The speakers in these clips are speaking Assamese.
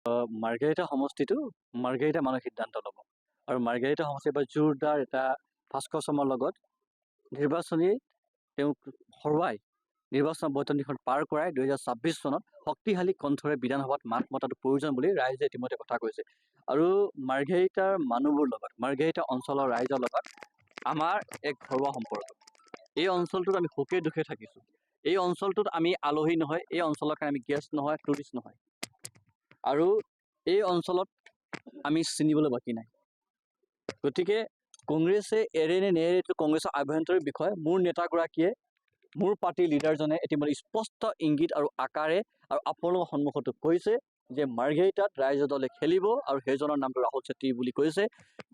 মাৰ্ঘেৰিটা সমষ্টিটো মাৰ্ঘেৰিটা মানুহে সিদ্ধান্ত ল'ব আৰু মাৰ্ঘেৰিটা সমষ্টিৰ পৰা জোৰদাৰ এটা ভাস্কৰ শৰ্মাৰ লগত নিৰ্বাচনী তেওঁক হৰুৱাই নিৰ্বাচন বৈতৰণিখন পাৰ কৰাই 2026 চনত শক্তিশালী কণ্ঠৰে বিধানসভাত মাত মতাটো প্ৰয়োজন বুলি ৰাইজে ইতিমধ্যে কথা কৈছে। আৰু মাৰ্ঘেৰিটাৰ মানুহবোৰ লগত মাৰ্ঘেৰিটা অঞ্চলৰ ৰাইজৰ লগত আমাৰ এক ঘৰুৱা সম্পৰ্ক। এই অঞ্চলটোত আমি সুখে দুখে থাকিছোঁ। এই অঞ্চলটোত আমি আলহী নহয়, এই অঞ্চলৰ কাৰণে আমি গেষ্ট নহয়, টুৰিষ্ট নহয়। আৰু এই অঞ্চলত আমি চিনিবলৈ বাকী নাই। গতিকে কংগ্ৰেছে এৰে নে নেৰে এইটো কংগ্ৰেছৰ আভ্যন্তৰীণ বিষয়। মোৰ নেতাগৰাকীয়ে মোৰ পাৰ্টিৰ লিডাৰজনে ইতিমধ্যে স্পষ্ট ইংগিত আৰু আকাৰে আৰু আপোনালোকৰ সন্মুখতো কৈছে যে মাৰ্ঘেৰিটাত ৰাইজৰ দলে খেলিব আৰু সেইজনৰ নামটো ৰাহুল চেত্ৰী বুলি কৈছে।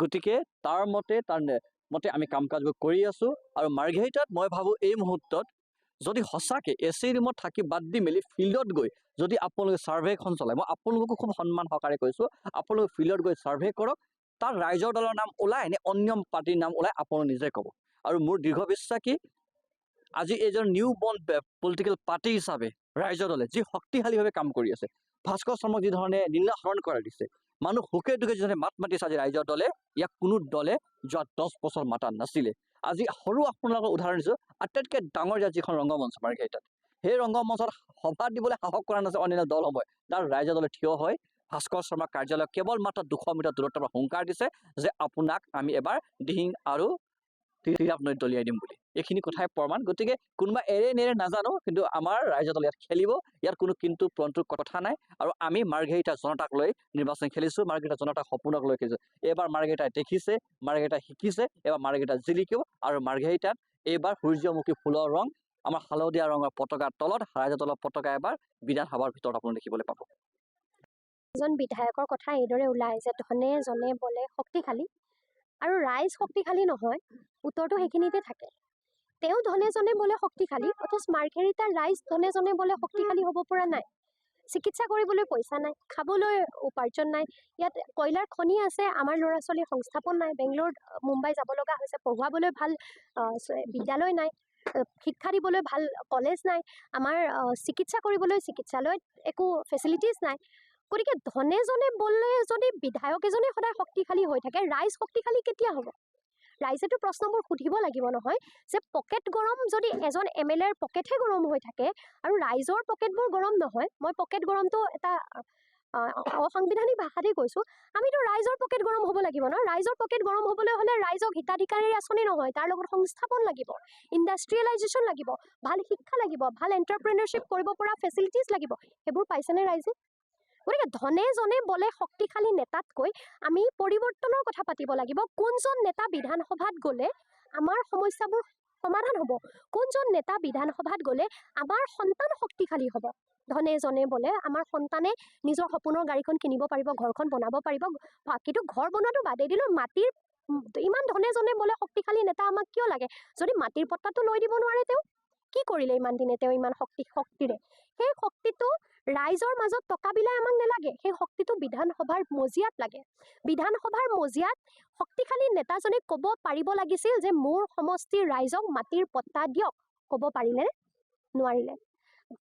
গতিকে তাৰ মতে আমি কাম কাজবোৰ কৰি আছোঁ। আৰু মাৰ্ঘেৰিটাত মই ভাবোঁ এই মুহূৰ্তত যদি সঁচাকৈ এচি ৰুমত থাকি বাদ দি মেলি ফিল্ডত গৈ যদি আপোনালোকে ছাৰ্ভেখন চলায়, মই আপোনালোককো খুব সন্মান সহকাৰে কৈছোঁ, আপোনালোকে ফিল্ডত গৈ ছাৰ্ভে কৰক। তাত ৰাইজৰ দলৰ নাম ওলায় নে অন্য পাৰ্টিৰ নাম ওলায় আপোনালোকে নিজে ক'ব। আৰু মোৰ দৃঢ় বিশ্বাস কি আজি এজন নিউ বৰ্ণ পলিটিকেল পাৰ্টি হিচাপে ৰাইজৰ দলে যি শক্তিশালীভাৱে কাম কৰি আছে, ভাস্কৰ শৰ্মাক যি ধৰণে নিৰ্লাসৰণ কৰা দিছে, মানুহ সুখে দুখে যিধৰণে মাত মাতিছে আজি ৰাইজৰ দলে, ইয়াক কোনো দলে যোৱা 10 বছৰ মাতা নাছিলে। আজি সৰু আপোনালোকৰ উদাহৰণ দিছোঁ, আটাইতকৈ ডাঙৰ যিখন ৰংগমঞ্চ মাৰ্ঘেৰিটাত, সেই ৰংগমঞ্চত সভা দিবলৈ সাহস কৰা নাছিল অন্যান্য দলসমূহে। তাৰ ৰাইজৰ দলে থিয় হয় ভাস্কৰ শৰ্মাৰ কাৰ্যালয় কেৱল মাত্ৰ 200 মিটাৰ দূৰত্বৰ পৰা হুংকাৰ দিছে যে আপোনাক আমি এবাৰ দিহিং আৰু তিৰাপ নৈত দলিয়াই দিম বুলি। এইখিনি কথাই প্ৰমাণ। গতিকে কোনোবা এৰে নেৰে নাজানো, কিন্তু আমাৰ ৰাইজৰ দল ইয়াত খেলিব। ইয়াত কোনো কিন্তু পৰন্তুৰ কথা নাই। আৰু আমি মাৰ্ঘেৰিটা জনতাক লৈ নিৰ্বাচন খেলিছোঁ, মাৰ্ঘেৰিটা জনতাক সপোনক লৈ খেলিছোঁ। এইবাৰ মাৰ্ঘেৰিটাই দেখিছে, মাৰ্ঘেৰিটাই শিকিছে, এইবাৰ মাৰ্ঘেৰিটা জিলিকিব। আৰু মাৰ্ঘেৰিটাত এইবাৰ সূৰ্যমুখী ফুলৰ ৰং, আমাৰ হালধীয়া ৰঙৰ পতাকাৰ তলত ৰাইজৰ দলৰ পতাকা এবাৰ বিধানসভাৰ ভিতৰত আপোনালোকে দেখিবলৈ পাব। এজন বিধায়কৰ কথা এইদৰে ওলাই যে ধনে জনে বলে শক্তিশালী, আৰু ৰাইজ শক্তিশালী নহয়, উত্তৰটো সেইখিনিতে থাকে। তেওঁ ধনে জনে বলে শক্তিশালী, অথচ মাৰ্ঘেৰিটাৰ ৰাইজ ধনে জনে বলে শক্তিশালী হ'ব পৰা নাই। চিকিৎসা কৰিবলৈ পইচা নাই, খাবলৈ উপাৰ্জন নাই। ইয়াত কয়লাৰ খনি আছে, আমাৰ ল'ৰা ছোৱালীৰ সংস্থাপন নাই। বেংগলোৰ মুম্বাই যাব লগা হৈছে, পঢ়ুৱাবলৈ ভাল বিদ্যালয় নাই, শিক্ষা দিবলৈ ভাল কলেজ নাই, আমাৰ চিকিৎসা কৰিবলৈ চিকিৎসালয়ত একো ফেচিলিটিজ নাই। গতিকে ধনে জনে বলে যদি বিধায়ক এজনে সদায় শক্তিশালী হৈ থাকে, ৰাইজ শক্তিশালী কেতিয়া হ'ব? ৰাইজেতো প্ৰশ্নবোৰ সুধিব লাগিব নহয়, যে পকেট গৰম যদি এজন MLAৰ পকেটহে গৰম হৈ থাকে আৰু ৰাইজৰ পকেটবোৰ গৰম নহয়, মই পকেট গৰমটো এটা অসাংবিধানিক ভাষাতেই কৈছোঁ, আমিতো ৰাইজৰ পকেট গৰম হ'ব লাগিব ন। ৰাইজৰ পকেট গৰম হ'বলৈ হ'লে ৰাইজক হিতাধিকাৰীৰ আঁচনি নহয়, তাৰ লগত সংস্থাপন লাগিব, ইণ্ডাষ্ট্ৰিয়েলাইজেশ্যন লাগিব, ভাল শিক্ষা লাগিব, ভাল এণ্টাৰপ্ৰেনাৰশ্বিপ কৰিব পৰা ফেচিলিটিজ লাগিব। সেইবোৰ পাইছেনে ৰাইজে? গতিকে ধনে জনে বলে শক্তিশালী নেতাতকৈ আমি পৰিৱৰ্তনৰ কথা পাতিব লাগিব। কোনজন নেতা বিধানসভাত গ'লে আমাৰ সমস্যাবোৰ সমাধান হ'ব, কোনজন নেতা বিধানসভাত গ'লে আমাৰ সন্তান শক্তিশালী হ'ব। ধনে জনে বলে আমাৰ সন্তানে নিজৰ সপোনৰ গাড়ীখন কিনিব পাৰিব, ঘৰখন বনাব পাৰিব। কিন্তু ঘৰ বনোৱাটো বাদেই দিলোঁ, মাটিৰ ইমান ধনে জনে বলে শক্তিশালী নেতা আমাক কিয় লাগে? যদি মাটিৰ পট্টাটো লৈ দিব নোৱাৰে, তেওঁ কি কৰিলে ইমান দিনে? তেওঁ ইমান শক্তিৰে, সেই শক্তিটো ৰাইজৰ মাজত টকা বিলাই আমাক নালাগে, সেই শক্তিটো বিধানসভাৰ মজিয়াত লাগে। বিধানসভাৰ মজিয়াত শক্তিশালী নেতাজনে ক'ব পাৰিব লাগিছিল যে মোৰ সমষ্টিৰ ৰাইজক মাটিৰ পট্টা দিয়ক। ক'ব পাৰিলে? নোৱাৰিলে।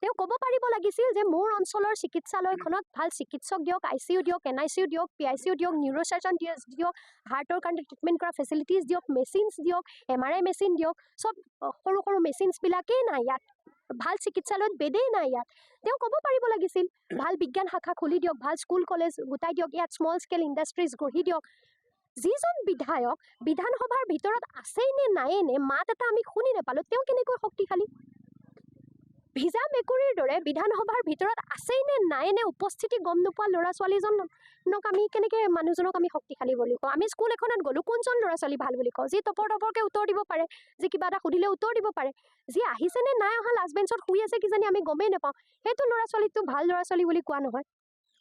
তেওঁ ক'ব পাৰিব লাগিছিল যে মোৰ অঞ্চলৰ চিকিৎসালয়খনত ভাল চিকিৎসক দিয়ক, ICU দিয়ক, NICU দিয়ক, PICU দিয়ক, নিউৰ'চাৰ্জন দিয়ক, হাৰ্টৰ কাৰণে ট্ৰিটমেণ্ট কৰা ফেচিলিটিজ দিয়ক, মেচিনছ দিয়ক, MRI মেচিন দিয়ক। চব সৰু সৰু মেচিনছবিলাকেই নাই ইয়াত, ভাল চিকিৎসালয়ত বেদেই নাই ইয়াত। তেওঁ ক'ব পাৰিব লাগিছিল ভাল বিজ্ঞান শাখা খুলি দিয়ক, ভাল স্কুল কলেজ গোটাই দিয়ক, ইয়াত স্মল স্কেল ইণ্ডাষ্ট্ৰিজ গঢ়ি দিয়ক। যিজন বিধায়ক বিধানসভাৰ ভিতৰত আছেই নে নায়েই নে মাত এটা আমি শুনি নাপালোঁ, তেওঁ কেনেকৈ শক্তিশালী? ভিজা মেকুৰীৰ দৰে বিধানসভাৰ ভিতৰত আছেই নে নাই নে উপস্থিতি গম নোপোৱা ল'ৰা ছোৱালীজনক আমি কেনেকৈ মানুহজনক আমি শক্তিশালী বুলি কওঁ? আমি স্কুল এখনত গ'লোঁ, কোনজন ল'ৰা ছোৱালী ভাল বুলি কওঁ? যি টপৰকৈ উত্তৰ দিব পাৰে, যি কিবা এটা সুধিলে উত্তৰ দিব পাৰে, যি আহিছে নে নাই অহা লাষ্ট বেঞ্চত শুই আছে কিজানি আমি গমেই নাপাওঁ, সেইটো ল'ৰা ছোৱালীকটো ভাল ল'ৰা ছোৱালী বুলি কোৱা নহয়।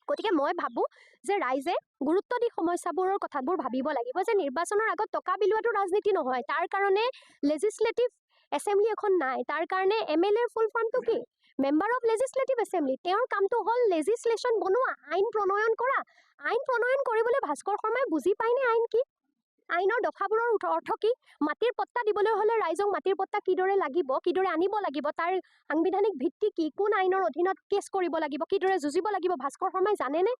গতিকে মই ভাবোঁ যে ৰাইজে গুৰুত্ব দি সমস্যাবোৰৰ কথাবোৰ ভাবিব লাগিব যে নিৰ্বাচনৰ আগত টকা বিলোৱাটো ৰাজনীতি নহয়। তাৰ কাৰণে লেজিছলেটিভ এছেম্বলি এখন নাই, তাৰ কাৰণে MLAৰ ফুল ফৰ্মটো কি? Member of legislative assembly. তেওঁৰ কামটো হ'ল লেজিছলেশ্যন বনোৱা, আইন প্ৰণয়ন কৰা। আইন প্ৰণয়ন কৰিবলৈ ভাস্কৰ শৰ্মাই বুজি পায়নে আইন কি? আইনৰ দফাবোৰৰ অৰ্থ কি? মাটিৰ পট্টা দিবলৈ হ'লে ৰাইজক মাটিৰ পট্টা কিদৰে লাগিব, কিদৰে আনিব লাগিব, তাৰ সাংবিধানিক ভিত্তি কি, কোন আইনৰ অধীনত কেছ কৰিব লাগিব, কিদৰে যুঁজিব লাগিব, ভাস্কৰ শৰ্মাই জানেনে?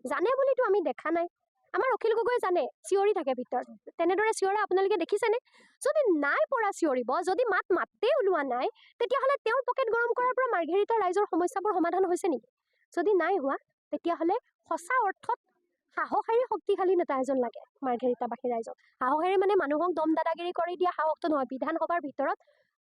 জানে বুলিতো আমি দেখা নাই। আমাৰ অখিল গগৈ জানে, চিঞৰি থাকে ভিতৰত। তেনেদৰে চিঞৰা আপোনালোকে দেখিছেনে? যদি নাই পৰা চিঞৰিব, যদি মাতেই ওলোৱা নাই, তেতিয়াহ'লে তেওঁৰ পকেট গৰম কৰাৰ পৰা মাৰ্ঘেৰিটা ৰাইজৰ সমস্যাবোৰ সমাধান হৈছে নেকি? যদি নাই হোৱা, তেতিয়াহ'লে সঁচা অৰ্থত সাহসেৰে শক্তিশালী নেতা এজন লাগে মাৰ্ঘেৰিটাবাসী ৰাইজক। সাহসেৰে মানে মানুহক দম দাদাগিৰি কৰি দিয়া সাহসটো নহয়, বিধানসভাৰ ভিতৰত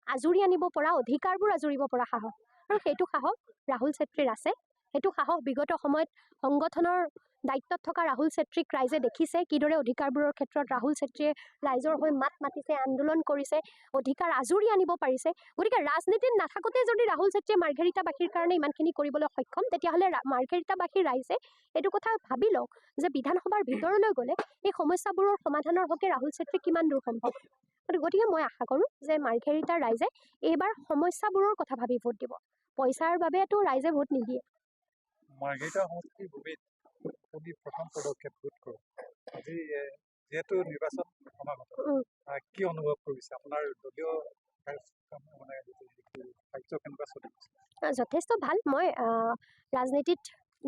আজুৰি আনিব পৰা, অধিকাৰবোৰ আজুৰিব পৰা সাহস। আৰু সেইটো সাহস ৰাহুল চেত্ৰীৰ আছে। সেইটো সাহস বিগত সময়ত সংগঠনৰ দায়িত্বত থকা ৰাহুল চেত্ৰীক ৰাইজে দেখিছে, কিদৰে অধিকাৰবোৰৰ ক্ষেত্ৰত ৰাহুল চেত্ৰীয়ে ৰাইজৰ হৈ মাত মাতিছে, আন্দোলন কৰিছে, অধিকাৰ আজুৰি আনিব পাৰিছে। গতিকে ৰাজনীতিত নাথাকোঁতে যদি ৰাহুল চেত্ৰীয়ে মাৰ্ঘেৰিটাবাসীৰ কাৰণে ইমানখিনি কৰিবলৈ সক্ষম, তেতিয়াহ'লে মাৰ্ঘেৰিটাবাসীৰ ৰাইজে এইটো কথা ভাবি লওক যে বিধানসভাৰ ভিতৰলৈ গ'লে এই সমস্যাবোৰৰ সমাধানৰ হকে ৰাহুল চেত্ৰী কিমান দূৰ সম্ভৱ। গতিকে মই আশা কৰোঁ যে মাৰ্ঘেৰিটাৰ ৰাইজে এইবাৰ সমস্যাবোৰৰ কথা ভাবি ভোট দিব। পইচাৰ বাবেতো ৰাইজে ভোট নিদিয়ে। মাৰ্ঘেৰিটা সমষ্টিৰ ভূমিত আপুনি প্ৰথম পদক্ষেপ ভোট কৰক। আজি যিহেতু নিৰ্বাচন সমাগত, কি অনুভৱ কৰিছে? আপোনাৰ দলীয় মানে কাৰ্য কেনেকুৱা চলি আছে? যথেষ্ট ভাল। মই ৰাজনীতিত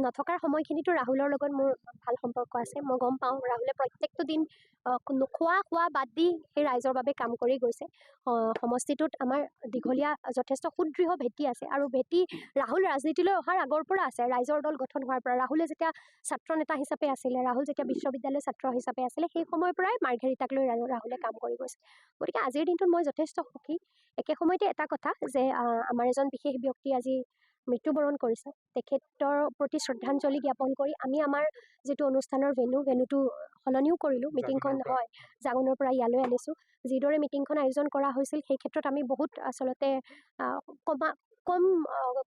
নথকাৰ সময়খিনিতো ৰাহুলৰ লগত মোৰ ভাল সম্পৰ্ক আছে। মই গম পাওঁ ৰাহুলে প্ৰত্যেকটো দিন খোৱা বাদ দি সেই ৰাইজৰ বাবে কাম কৰি গৈছে। সমষ্টিটোত আমাৰ দীঘলীয়া যথেষ্ট সুদৃঢ় ভেটি আছে, আৰু ভেটি ৰাহুল ৰাজনীতিলৈ অহাৰ আগৰ পৰা আছে, ৰাইজৰ দল গঠন হোৱাৰ পৰা। ৰাহুলে যেতিয়া ছাত্ৰ নেতা হিচাপে আছিলে, ৰাহুল যেতিয়া বিশ্ববিদ্যালয়ৰ ছাত্ৰ হিচাপে আছিলে, সেই সময়ৰ পৰাই মাৰ্ঘেৰিটাক লৈ ৰাহুলে কাম কৰি গৈছে। গতিকে আজিৰ দিনটোত মই যথেষ্ট সুখী। একে সময়তে এটা কথা যে আমাৰ এজন বিশেষ ব্যক্তি আজি মৃত্যুবৰণ কৰিছে। তেখেতৰ প্ৰতি শ্ৰদ্ধাঞ্জলি জ্ঞাপন কৰি আমি আমাৰ যিটো অনুষ্ঠানৰ ভেনুটো সলনিও কৰিলোঁ। মিটিংখন হয় জাগোনৰ পৰা ইয়ালৈ আনিছোঁ। যিদৰে মিটিংখন আয়োজন কৰা হৈছিল, সেই ক্ষেত্ৰত আমি বহুত আচলতে কম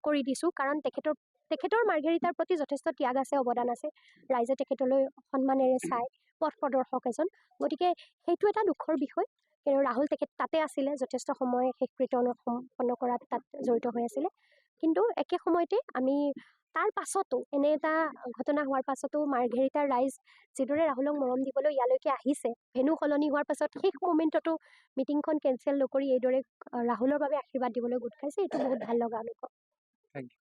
কৰি দিছোঁ, কাৰণ তেখেতৰ মাৰ্ঘেৰিটাৰ প্ৰতি যথেষ্ট ত্যাগ আছে, অৱদান আছে। ৰাইজে তেখেতলৈ সন্মানেৰে চায়, পথ প্ৰদৰ্শক এজন। গতিকে সেইটো এটা দুখৰ বিষয়। কিন্তু ৰাহুল তেখেত তাতে আছিলে, যথেষ্ট সময় শেষকৃত্য সম্পন্ন কৰাত তাত জড়িত হৈ আছিলে। কিন্তু একে সময়তে আমি তাৰ পাছতো, এনে এটা ঘটনা হোৱাৰ পাছতো মাৰ্ঘেৰিটাৰ ৰাইজ যিদৰে ৰাহুলক মৰম দিবলৈ ইয়ালৈকে আহিছে, ভেনু সলনি হোৱাৰ পাছত শেষ মমেণ্টতো মিটিংখন কেঞ্চেল নকৰি এইদৰে ৰাহুলৰ বাবে আশীৰ্বাদ দিবলৈ গোট খাইছে, এইটো বহুত ভাল লগা অনুভৱ। Thank U.